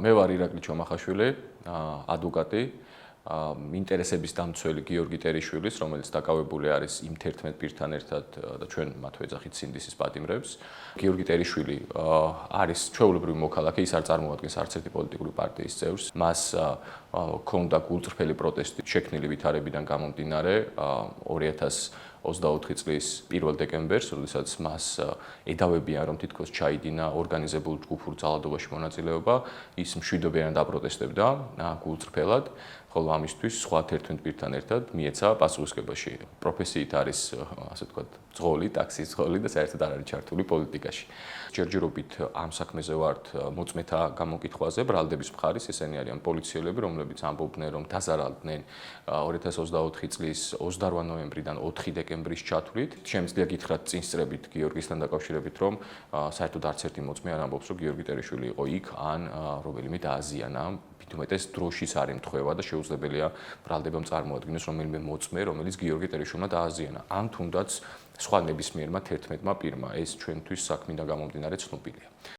მე ვარ ირაკლი ჩომახაშვილი, ადვოკატი, ინტერესების დამცველი გიორგი ტერიშვილის, რომელიც დაკავებული არის იმ 11 პირთან ერთად და ჩვენ მათ ვეძახით სინდისის პატიმრებს. გიორგი ტერიშვილი არის ჩვეულებრივი მოქალაქე, ის არ წარმოადგენს არც ერთი პოლიტიკური პარტიის წევრს. მას ჰქონდა გულწრფელი პროტესტი შექმნილი ვითარებიდან გამომდინარე 2024 წლის 1 დეკემბერს, როდესაც მას ედავებიან, რომ თითქოს ჩაიდინა ორგანიზებულ ჯგუფურ ძალადობაში მონაწილეობა, ის მშვიდობიანად აპროტესტებდა გულწრფელად. ხოლო ამისთვის სხვა 11 პირთან ერთად მიეცა პასუხისმგებაში. პროფესიით არის, ასე ვთქვათ, ძღოლი, ტაქსის ძღოლი და საერთოდ არ არის ჩართული პოლიტიკაში. ჯერჯერობით ამ საქმეზე ვართ მოწმეთა გამოკითხვაზე, ბრალდების მხარის, ესენი არიან პოლიციელები, რომლებიც ამბობდნენ, რომ დაზარალდნენ 2024 წლის 28 ნოემბრიდან 4 დეკემბრის ჩათვლით. შემიძლია გითხრათ წინსწრებით გიორგისთან დაკავშირებით, რომ საერთოდ არც ერთი მოწმე არ ამბობს, რომ გიორგი ტერიშვილი იყო იქ, ან რომელიმე დააზიანა. უმეტეს დროშის არ ემთხვევა და შეუძლებელია ბრალდებამ წარმოადგინოს რომელიმე მოწმე, რომელიც გიორგი ტერიშვილმა დააზიანა. ან თუნდაც სხვა ნებისმიერმა 11 პირმა, ეს ჩვენთვის საქმიდან გამომდინარე ცნობილია.